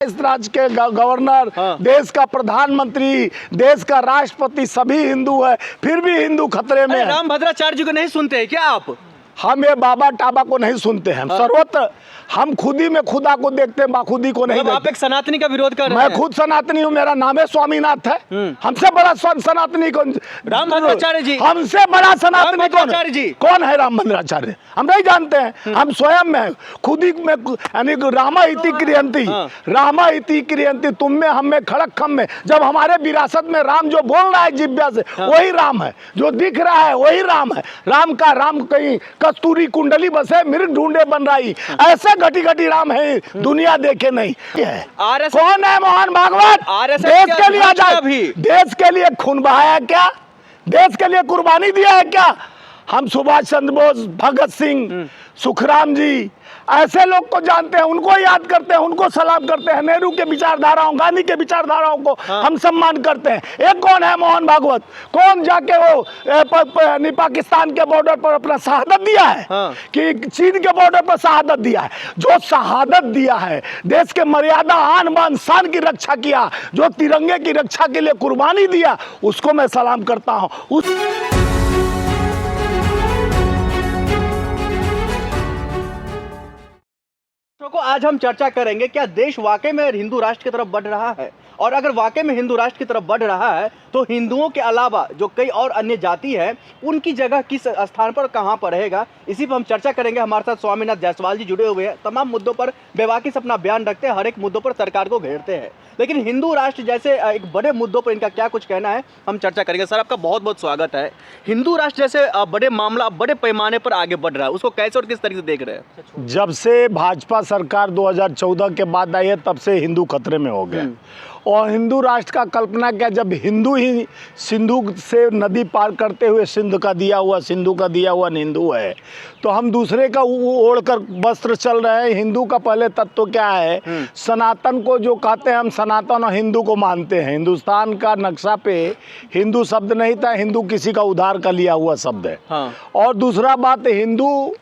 इस राज्य के गवर्नर, देश का प्रधानमंत्री, देश का राष्ट्रपति सभी हिंदू है, फिर भी हिंदू खतरे में है। रामभद्राचार्य जी को नहीं सुनते हैं क्या आप? हम ये बाबा टाबा को नहीं सुनते हैं। सर्वत्र हम खुदी में खुदा को देखते हैं, बाखुदी को नहीं देखते। आप एक सनातनी का विरोध कर रहे हैं। मैं खुद सनातनी हूँ, मेरा नाम है स्वामीनाथ है। हमसे बड़ा सनातनी कौन? रामभद्राचार्य जी। हमसे बड़ा सनातनी कौन है? रामभद्राचार्य हम नहीं जानते हैं। हम स्वयं में खुदी में यानी रामा इति क्रियंती, रामा इति क्रियंती, तुम में हम में खड़क खम में। जब हमारे विरासत में राम जो बोल रहा है जिब्या से वही राम है, जो दिख रहा है वही राम है। राम का राम कहीं कस्तूरी कुंडली बसे मृग ढूंढे बन रही, ऐसे घटी घटी राम है दुनिया देखे नहीं है। कौन है मोहन भागवत? देश के लिए आजाद, देश के लिए खून बहाया क्या? देश के लिए कुर्बानी दिया है क्या? हम सुभाष चंद्र बोस, भगत सिंह, सुखराम जी ऐसे लोग को जानते हैं, उनको याद करते हैं, उनको सलाम करते हैं। नेहरू के विचारधाराओं, गांधी के विचारधाराओं को हम सम्मान करते हैं। एक कौन है मोहन भागवत? कौन जाके वो पाकिस्तान के बॉर्डर पर अपना शहादत दिया है कि चीन के बॉर्डर पर शहादत दिया है? जो शहादत दिया है, देश के मर्यादा आन बान शान की रक्षा किया, जो तिरंगे की रक्षा के लिए कुर्बानी दिया, उसको मैं सलाम करता हूँ। को आज हम चर्चा करेंगे, क्या देश वाकई में हिंदू राष्ट्र की तरफ बढ़ रहा है? और अगर वाकई में हिंदू राष्ट्र की तरफ बढ़ रहा है तो हिंदुओं के अलावा जो कई और अन्य जाति है उनकी जगह किस स्थान पर, कहां पर रहेगा, इसी पर हम चर्चा करेंगे। हमारे साथ स्वामीनाथ जायसवाल जी जुड़े हुए हैं, तमाम मुद्दों पर बेबाकी से अपना बयान रखते हैं, हर एक मुद्दों पर सरकार को घेरते हैं, लेकिन हिंदू राष्ट्र जैसे एक बड़े मुद्दों पर इनका क्या कुछ कहना है हम चर्चा करेंगे। सर, आपका बहुत बहुत स्वागत है। हिंदू राष्ट्र जैसे बड़े मामला, बड़े पैमाने पर आगे बढ़ रहा है, उसको कैसे और किस तरीके से देख रहे हैं? जब से भाजपा सरकार 2014 के बाद आई है तब से हिंदू खतरे में हो गए। और हिंदू राष्ट्र का कल्पना क्या, जब हिंदू ही सिंधु से नदी पार करते हुए सिंधु का दिया हुआ हिंदू है, तो हम दूसरे का ओढ़कर वस्त्र चल रहे हैं। हिंदू का पहले तत्व क्या है? सनातन को जो कहते हैं, हम सनातन और हिंदू को मानते हैं। हिंदुस्तान का नक्शा पे हिंदू शब्द नहीं था, हिंदू किसी का उधार का लिया हुआ शब्द है। और दूसरा बात, हिंदू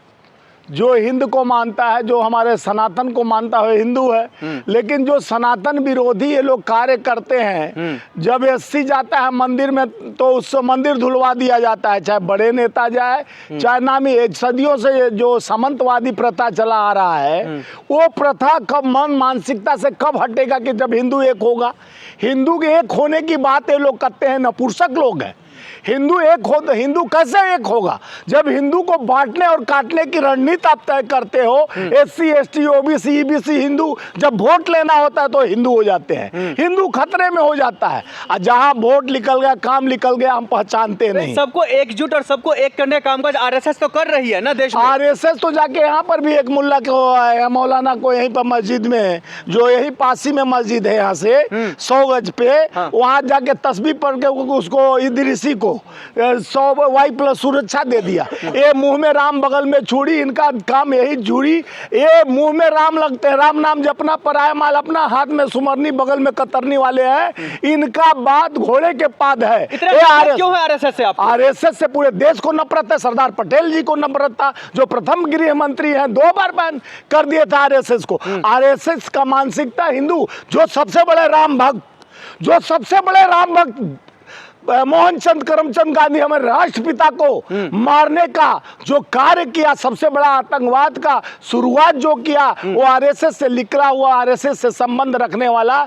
जो हिंद को मानता है, जो हमारे सनातन को मानता है, हिंदू है। लेकिन जो सनातन विरोधी ये लोग कार्य करते हैं, जब एससी जाता है मंदिर में तो उससे मंदिर धुलवा दिया जाता है, चाहे बड़े नेता जाए, चाहे नामी। सदियों से जो सामंतवादी प्रथा चला आ रहा है, वो प्रथा कब मानसिकता से कब हटेगा कि जब हिंदू एक होगा? हिंदू के एक होने की बात ये लोग करते हैं, नपुंसक लोग हैं। हिंदू एक हो तो हिंदू कैसे एक होगा? जब हिंदू को बांटने और काटने की रणनीति आप तय करते हो, SC ST OBC EBC Hindu, जब वोट लेना होता है तो हिंदू हो जाते हैं। हिंदू खतरे में हो जाता है। और जहां वोट निकल गया, काम निकल गया, हम पहचानते नहीं। सबको एकजुट और सबको एक करने का कामकाज आरएसएस तो कर रही है ना देश में। आरएसएस तो जाके यहाँ पर भी एक मुल्ला को है, मौलाना को यहीं पर मस्जिद में, जो यही पासी में मस्जिद है यहाँ से 100 गज पे, वहाँ जाके तस्बीह पढ़ के उसको इदरीसी को 100 वाई प्लस सुरक्षा दे दिया। ये मुंह में राम बगल में छुरी, इनका काम यही जुड़ी। ये मुंह में राम लगते हैं, राम नाम जपना, पराया माल अपना, हाथ में सुमरनी, बगल में कतरनी वाले हैं। इनका बात घोड़े के पाद है। क्यों है आरएसएस से? आरएसएस से पूरे देश को नफरत है। सरदार पटेल जी को नफरत था, जो प्रथम गृह मंत्री हैं, 2 बार बैन कर दिया था आरएसएस को। आरएसएस का मानसिकता हिंदू, जो सबसे बड़े राम भक्त मोहनचंद करमचंद गांधी, हमारे राष्ट्रपिता को मारने का जो कार्य किया, सबसे बड़ा आतंकवाद का शुरुआत जो किया, वो आरएसएस से निकला हुआ, आरएसएस से संबंध रखने वाला,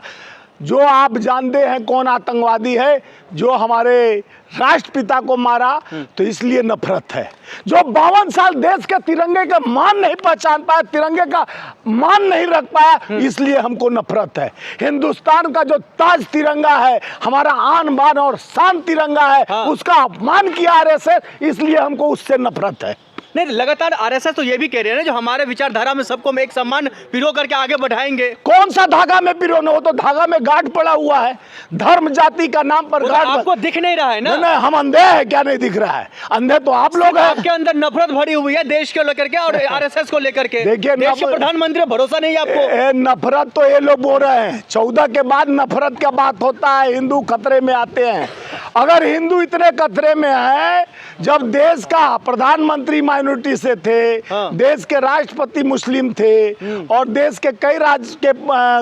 जो आप जानते हैं कौन आतंकवादी है, जो हमारे राष्ट्रपिता को मारा। तो इसलिए नफरत है। जो 52 साल देश के तिरंगे का मान नहीं पहचान पाया, तिरंगे का मान नहीं रख पाया, इसलिए हमको नफरत है। हिंदुस्तान का जो ताज तिरंगा है, हमारा आन बान और शान तिरंगा है, उसका अपमान किया आरएसएस, इसलिए हमको उससे नफरत है। नहीं, लगातार आरएसएस तो ये भी कह रहे हैं ना, जो हमारे विचारधारा में सबको एक सम्मान पिरो करके आगे बढ़ाएंगे। कौन सा धागा में पिरो न हो? तो धागा में गांठ पड़ा हुआ है, धर्म जाति का नाम पर गांठ। आपको दिख नहीं रहा है ना? नहीं, हम अंधे हैं क्या? नहीं दिख रहा है? अंधे तो आप लोग हैं। आपके अंदर नफरत भरी हुई है देश को लेकर के और आरएसएस को लेकर के। देखिए, देश के प्रधानमंत्री भरोसा नहीं है आपको? नफरत तो ये लोग बोल रहे हैं, 14 के बाद नफरत का बात होता है, हिंदू खतरे में आते हैं। अगर हिंदू इतने खतरे में है, जब देश का प्रधानमंत्री माइनॉरिटी से थे, हाँ। देश के राष्ट्रपति मुस्लिम थे और देश के कई राज्य के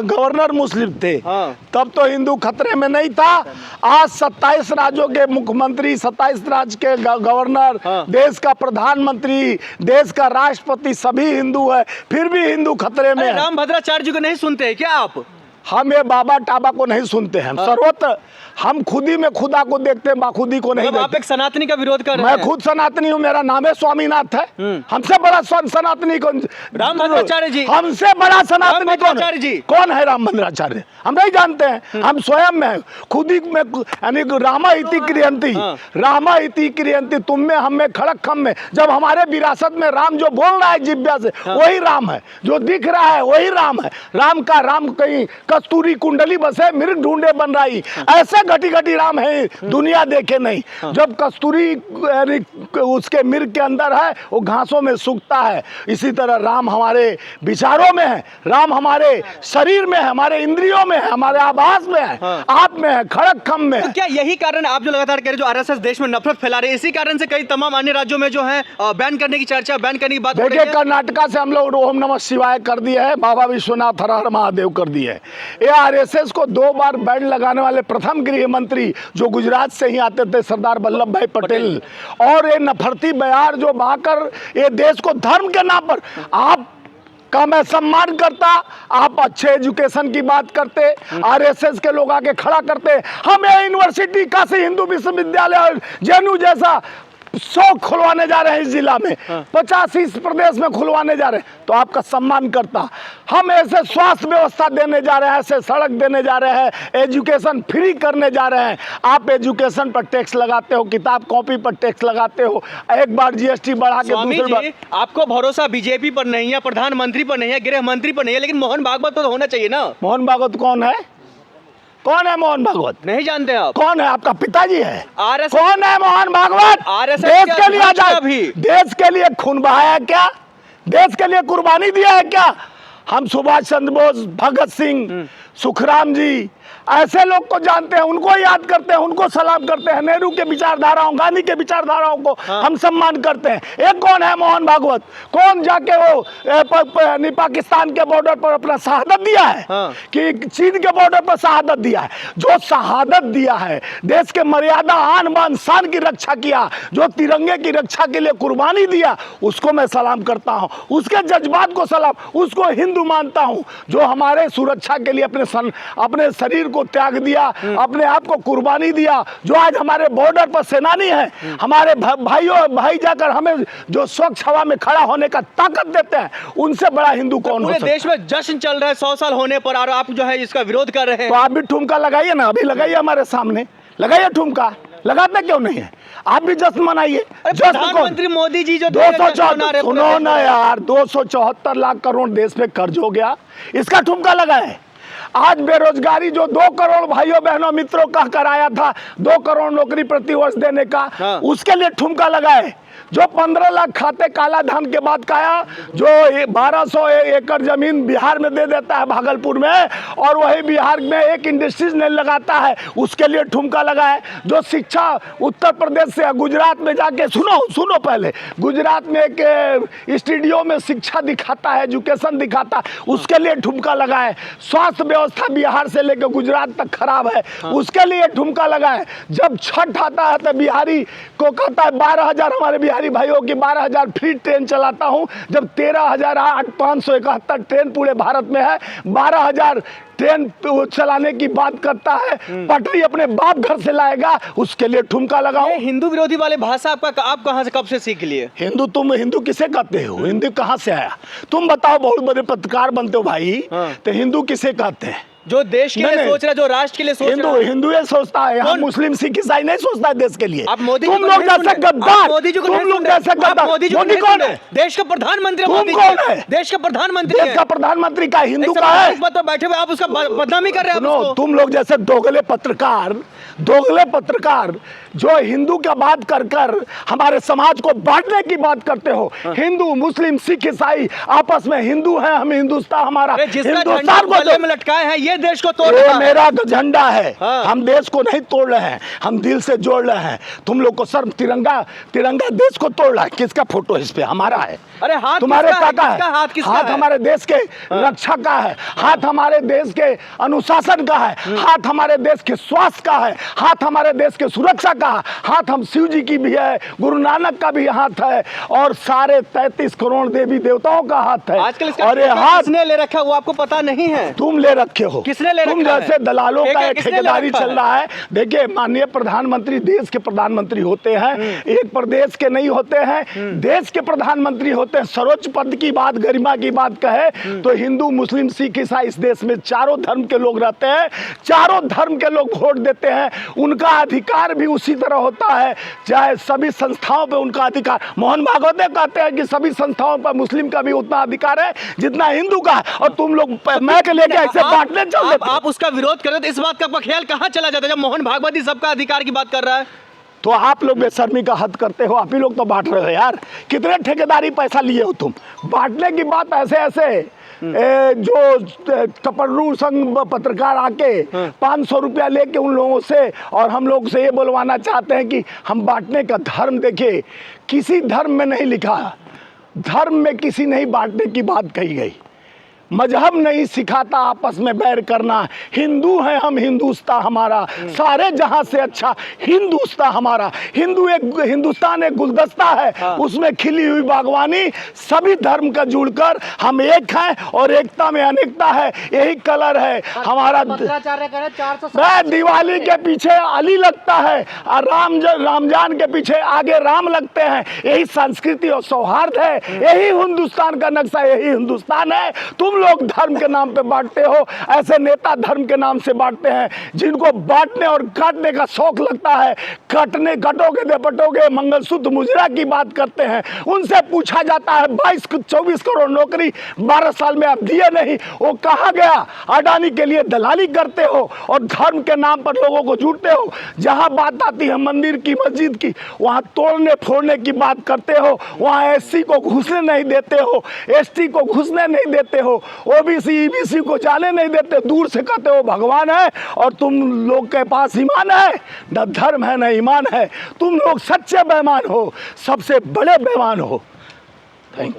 गवर्नर मुस्लिम थे, हाँ। तब तो हिंदू खतरे में नहीं था। आज 27 राज्यों के मुख्यमंत्री, 27 राज्य के गवर्नर, हाँ। देश का प्रधानमंत्री, देश का राष्ट्रपति सभी हिंदू है, फिर भी हिंदू खतरे में है। रामभद्राचार्य जी को नहीं सुनते हैं क्या आप? हम ये बाबा टाबा को नहीं सुनते हैं। हाँ। सर्वत्र हम खुद ही में खुदा को देखते हैं, बाखुदी को नहीं मतलब आप देखते। एक सनातनी का विरोध कर रहे मैं हैं। खुद सनातनी हूँ, मेरा नाम है स्वामीनाथ है। हमसे बड़ा सनातनी कौन? रामभद्राचार्य जी। हमसे बड़ा सनातनी कौन रामभद्राचार्य जी। है? कौन है रामभद्राचार्य? हम नहीं जानते हैं। हम स्वयं में खुद ही में, यानी रामा इति क्रियंती, हाँ। रामा इति क्रियंती, तुम में हम में खड़क खम में। जब हमारे विरासत में राम जो बोल रहा है जिब्या से, वही राम है। जो दिख रहा है वही राम है। राम का राम कहीं कस्तूरी कुंडली बसे मृग ढूंढे बन रही, ऐसे घटी घटी राम है दुनिया देखे नहीं। जब कस्तूरी यानी उसके मिर्ग के अंदर है, वो घासों में सूखता है। इसी तरह राम हमारे विचारों में है, राम हमारे शरीर में है, हमारे इंद्रियों में है, हमारे आभास में है, हाँ। आप में है, खड़क खम में तो है। क्या यही कारण है आप जो लगातार कह रहे हैं, जो आरएसएस देश में नफरत फैला रहे हैं, इसी कारण से कई तमाम अन्य राज्यों में जो है बैन करने की चर्चा, बैन करने की बात हो रही देखिए, है? कर्नाटका से हम लोग ओम नमः शिवाय कर दिए है, बाबा विश्वनाथ हर हर महादेव कर दिए है। ये आरएसएस को 2 बार बैन लगाने वाले प्रथम गृह मंत्री जो गुजरात से ही आते थे, सरदार वल्लभ भाई पटेल। और ये नफरती बयार जो बहाकर ये देश को धर्म के नाम पर, आप का मैं सम्मान करता, आप अच्छे एजुकेशन की बात करते, आरएसएस के लोग आके खड़ा करते, हमें यूनिवर्सिटी काशी हिंदू विश्वविद्यालय और जेएनयू जैसा 100 खुलवाने जा रहे हैं इस जिला में, 50 इस प्रदेश में खुलवाने जा रहे हैं, तो आपका सम्मान करता। हम ऐसे स्वास्थ्य व्यवस्था देने जा रहे हैं, ऐसे सड़क देने जा रहे हैं, एजुकेशन फ्री करने जा रहे हैं। आप एजुकेशन पर टैक्स लगाते हो, किताब कॉपी पर टैक्स लगाते हो, एक बार जीएसटी बढ़ा के स्वामी दूसरी बार। जी, आपको भरोसा बीजेपी पर नहीं है, प्रधानमंत्री पर नहीं है, गृह मंत्री पर नहीं है, लेकिन मोहन भागवत तो होना चाहिए ना? मोहन भागवत कौन है? कौन है मोहन भागवत? नहीं जानते आप? कौन है? आपका पिताजी है? आरएसएस कौन है मोहन भागवत? आरएसएस देश के के लिए अध्यक्ष आजाद, भी। देश के लिए खून बहाया है क्या? देश के लिए कुर्बानी दिया है क्या? हम सुभाष चंद्र बोस, भगत सिंह, सुखराम जी, ऐसे लोग को जानते हैं, उनको याद करते हैं, उनको सलाम करते हैं। नेहरू के विचारधाराओं, गांधी के विचारधाराओं को हम सम्मान करते हैं। एक कौन है मोहन भागवत? कौन जाके वो पाकिस्तान के बॉर्डर पर अपना शहादत दिया है, हाँ। कि चीन के बॉर्डर पर शहादत दिया है? जो शहादत दिया है, देश के मर्यादा, आन बान शान की रक्षा किया, जो तिरंगे की रक्षा के लिए कुर्बानी दिया, उसको मैं सलाम करता हूँ, उसके जज्बात को सलाम, उसको हिंदू मानता हूँ। जो हमारे सुरक्षा के लिए अपने शरीर को त्याग दिया, अपने आप को कुर्बानी दिया, जो आज हमारे बॉर्डर पर सेनानी है, हमारे भाई जाकर हमें जो स्वच्छ हवा में खड़ा होने का ताकत देते हैं, उनसे बड़ा हिंदू कौन हो पूरे सकता? देश में जश्न चल रहा है 100 साल होने पर, और आप जो है इसका विरोध कर रहे तो हैं। आप भी ठुमका लगाइए ना, अभी लगाइए हमारे सामने, लगाइए ठुमका। लगाते क्यों नहीं है? आप भी जश्न मनाइए। जश्न कौन? प्रधानमंत्री मोदी जी जो 274, सुनो ना यार, 274 लाख करोड़ देश पे कर्ज हो गया, इसका ठुमका लगा है। आज बेरोजगारी जो 2 करोड़ भाइयों बहनों मित्रों का कराया था, 2 करोड़ नौकरी प्रति वर्ष देने का, हाँ। उसके लिए ठुमका लगा है। जो 15 लाख खाते काला धन के बाद खाया, जो 1200 एकड़ जमीन बिहार में दे देता है भागलपुर में, और वही बिहार में एक इंडस्ट्रीज नहीं लगाता है, उसके लिए ठुमका लगा है। जो शिक्षा उत्तर प्रदेश से गुजरात में जाके, सुनो पहले, गुजरात में एक स्टूडियो में शिक्षा दिखाता है, एजुकेशन दिखाता है, उसके लिए ठुमका लगा है। स्वास्थ्य व्यवस्था बिहार से लेकर गुजरात तक खराब है, उसके लिए ठुमका लगा है। जब छठ आता है तो बिहारी को कहता है 12,000, हमारे बिहारी भाइयों की 12,000 फ्री ट्रेन चलाता हूं। जब 13,571 ट्रेन पूरे भारत में है, 12,000 ट्रेन चलाने की बात करता है, पटरी अपने बाप घर से लाएगा, उसके लिए ठुमका लगाओ। ये हिंदू विरोधी वाले भाषा आप कहां से, कब से सीख लिए? हिंदू, तुम हिंदू किसे कहते हो? हिंदू कहाँ से आया? तुम बताओ, बहुत बड़े पत्रकार बनते हो भाई, हाँ। तो हिंदू किसे कहते हैं? जो देश के लिए सोच रहा है, जो राष्ट्र के लिए सोच रहा है। हिंदू ये सोचता है, यहाँ मुस्लिम सिख ईसाई नहीं सोचता है देश के लिए। आप मोदी तुम लोग जैसे गद्दार, तुम लोग जैसे गद्दार। मोदी कौन है? देश का प्रधानमंत्री। तुम कौन है? देश का प्रधानमंत्री। देश का प्रधानमंत्री का हिंदू का है? बैठे हुए आप उसका बदनामी कर रहे हैं। सुनो, तुम लोग जैसे दोगले पत्रकार जो हिंदू का बात कर हमारे समाज को बांटने की बात करते हो। हिंदू, मुस्लिम, सिख, ईसाई आपस में हिंदू हैं, हम हिंदुस्तान, हमारा जिसका झंडा गले में लटकाए हैं, ये देश को तोड़ ये रहा है। मेरा झंडा है। हाँ। हम देश को नहीं तोड़ रहे हैं, हम दिल से जोड़ रहे हैं। तुम लोग को सर तिरंगा देश को तोड़ रहा है। किसका फोटो इस पे? हमारा है। अरे हाथ तुम्हारे किसका है? काका है? किसका हाथ किसका हाथ है? हमारे देश के रक्षा का है, हाथ हमारे देश के अनुशासन का है, हाथ हमारे देश के स्वास्थ्य का है, हाथ हमारे देश के सुरक्षा का है, हाथ हम शिव जी की भी है, गुरु नानक का भी हाथ है, और सारे 33 करोड़ देवी देवताओं का हाथ है। आजकल इसका और ये ठेका हाथ किसने ले रखा है वो आपको पता नहीं है। तुम ले रखे हो। किसने ले तुम रखा है? जैसे दलालों का ठेका ये किसने ले ठेकेदारी रखा चल है? रहा है। देखिए, माननीय प्रधानमंत्री देश के प्रधानमंत्री होते हैं, एक प्रदेश के नहीं होते हैं, देश के प्रधानमंत्री होते हैं। सर्वोच्च पद की बात, गरिमा की बात कहे तो हिंदू, मुस्लिम, सिख, ईसाई इस देश में चारों धर्म के लोग रहते हैं, चारों धर्म के लोग वोट देते हैं। उनका अधिकार भी उसी तरह होता है, चाहे सभी संस्थाओं पे उनका अधिकार। मोहन भागवत कहते हैं कि सभी संस्थाओं पर मुस्लिम का भी उतना अधिकार है जितना हिंदू का है, और तुम लोग मैं के लेके ऐसे बांटने चल देते हो। आप उसका विरोध कर रहे हो तो इस बात का आपका ख्याल कहाँ चला जाता है जब मोहन भागवत ही सबका अधिकार की बात कर रहा है? तो आप लोग बेशर्मी का हद करते हो, आप ही लोग तो बांट रहे हो यार। कितने ठेकेदारी पैसा लिए हो तुम? बांटने की बात ऐसे ऐसे जो कपड़रू संघ पत्रकार आके 500 रुपया लेके उन लोगों से और हम लोग से ये बोलवाना चाहते हैं कि हम बांटने का धर्म, देखे किसी धर्म में नहीं लिखा, धर्म में किसी नहीं बांटने की बात कही गई। मजहब नहीं सिखाता आपस में बैर करना। हिंदू हैं हम, हिंदुस्तान हमारा सारे जहां से अच्छा हिंदुस्तान हमारा। हिंदुस्तान एक गुलदस्ता है, उसमें खिली हुई बागवानी, सभी धर्म का जुड़कर हम एक हैं और एकता में अनेकता है। यही कलर है हमारा। दिवाली के पीछे अली लगता है और रामजान के पीछे आगे राम लगते हैं। यही संस्कृति और सौहार्द है, यही हिंदुस्तान का नक्शा, यही हिंदुस्तान है। तुम लोग धर्म के नाम पे बांटते हो, ऐसे नेता धर्म के नाम से बांटते हैं जिनको बांटने और काटने का शौक लगता है। कटोगे दपटोगे मंगलसूत्र मुजरा की बात करते हैं। उनसे पूछा जाता है 22-24 करोड़ नौकरी 12 साल में आप दिए नहीं, वो कहाँ गया? अडानी के लिए दलाली करते हो और धर्म के नाम पर लोगों को जुटते हो। जहां बात आती है मंदिर की, मस्जिद की, वहां तोड़ने फोड़ने की बात करते हो। वहां एससी को घुसने नहीं देते हो, एसटी को घुसने नहीं देते हो, ओबीसी ईबीसी को जाने नहीं देते। दूर से कहते हो भगवान है और तुम लोग के पास ईमान है न, धर्म है न ईमान है। तुम लोग सच्चे बेईमान हो, सबसे बड़े बेईमान हो। Thank you.